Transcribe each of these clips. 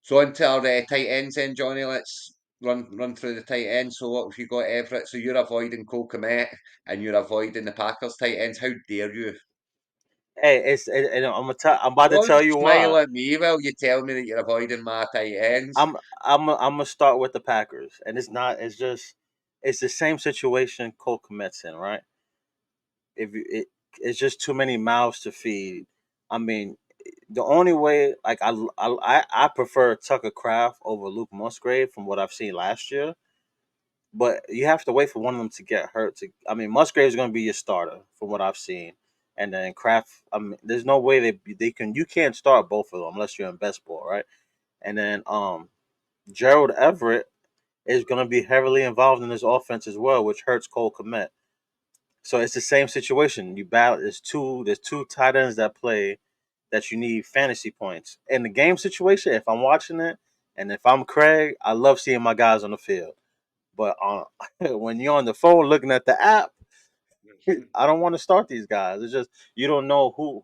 So into our tight ends then, Johnny, let's run through the tight ends. So what have you got, Everett? So you're avoiding Cole Kmet and you're avoiding the Packers tight ends. How dare you? Hey, and I'm about to Don't tell you smile why. at me while you tell me that you're avoiding my tight ends. I'm gonna start with the Packers, and it's not. It's just it's the same situation Cole Kmet's in, right? If you, it's just too many mouths to feed. I mean, the only way, like I prefer Tucker Craft over Luke Musgrave from what I've seen last year. But you have to wait for one of them to get hurt. Musgrave is going to be your starter from what I've seen, and then Kraft. There's no way they can. You can't start both of them unless you're in best ball, right? And then Gerald Everett is going to be heavily involved in this offense as well, which hurts Cole Kmet. So it's the same situation. You battle. There's two tight ends that play that you need fantasy points. In the game situation, if I'm watching it and if I'm Craig, I love seeing my guys on the field. But when you're on the phone looking at the app, I don't want to start these guys. It's just you don't know who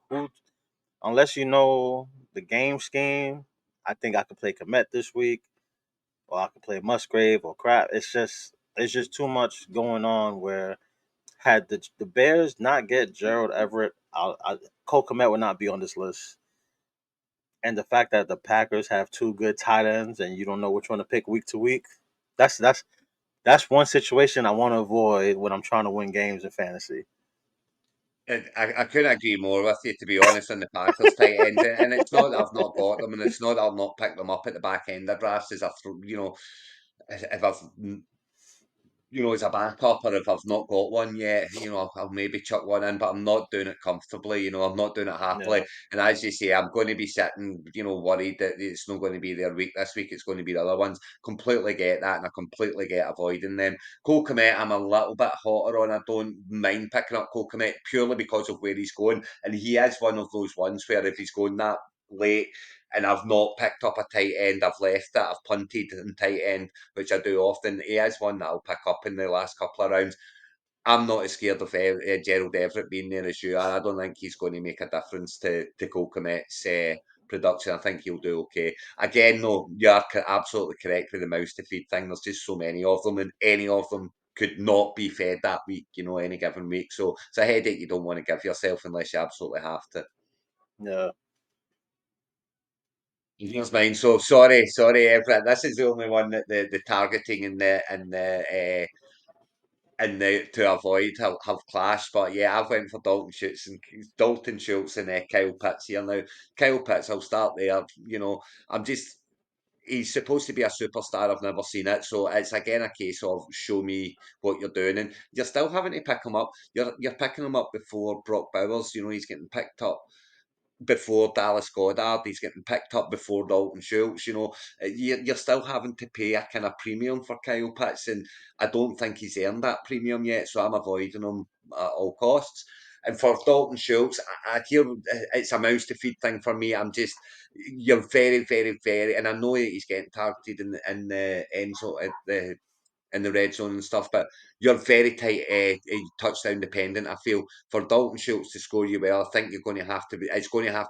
unless you know the game scheme. I think I could play Komet this week, or I could play Musgrave or Crap. It's just too much going on. Where had the Bears not get Gerald Everett, Cole Komet would not be on this list. And the fact that the Packers have two good tight ends and you don't know which one to pick week to week, that's that's that's one situation I want to avoid when I'm trying to win games in fantasy. I couldn't agree more with you, to be honest, on the Packers tight ends. And it's not that I've not got them, and it's not that I've not picked them up at the back end of drafts as if I've as a backup, or if I've not got one yet, I'll maybe chuck one in, but I'm not doing it comfortably, I'm not doing it happily. Yeah, And as you say, I'm going to be sitting, worried that it's not going to be their week this week, it's going to be the other ones. Completely get that, and I completely get avoiding them. Cole Kmet, I'm a little bit hotter on. I don't mind picking up Cole Kmet purely because of where he's going, and he is one of those ones where if he's going that late and I've not picked up a tight end, I've left it, I've punted in tight end, which I do often. He is one that I'll pick up in the last couple of rounds. I'm not as scared of Gerald Everett being there as you are. I don't think he's going to make a difference to Cole Kmet's production. I think he'll do okay. Again, though, you are absolutely correct with the mouse to feed thing. There's just so many of them, and any of them could not be fed that week, any given week. So it's a headache you don't want to give yourself unless you absolutely have to. yeah, Here's mine. So sorry, Everett. This is the only one that the targeting and the to avoid have clashed. But yeah, I've went for Dalton Schultz and Kyle Pitts here now. Kyle Pitts, I'll start there. I'm just he's supposed to be a superstar. I've never seen it, so it's again a case of show me what you're doing, and you're still having to pick him up. You're picking him up before Brock Bowers. He's getting picked up before Dallas Goddard. He's getting picked up before Dalton Schultz. You're still having to pay a kind of premium for Kyle Pitts, and I don't think he's earned that premium yet, so I'm avoiding him at all costs. And for Dalton Schultz, I hear it's a mouse to feed thing for me. You're very, very, very, and I know that he's getting targeted in the end zone, in the red zone and stuff, but you're very tight touchdown dependent. I feel for Dalton Schultz to score you well, I think it's going to have to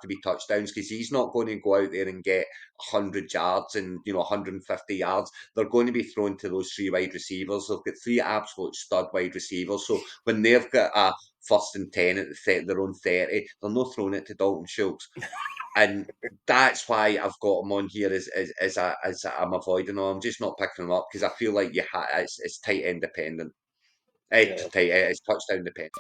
be touchdowns because he's not going to go out there and get 100 yards and 150 yards. They're going to be thrown to those three wide receivers. They've got three absolute stud wide receivers. So when they've got a 1st and 10 at their own 30, they're not throwing it to Dalton Schultz, and that's why I've got him on here I'm avoiding him. I'm just not picking him up because I feel like it's tight end dependent. yeah. It's touchdown dependent.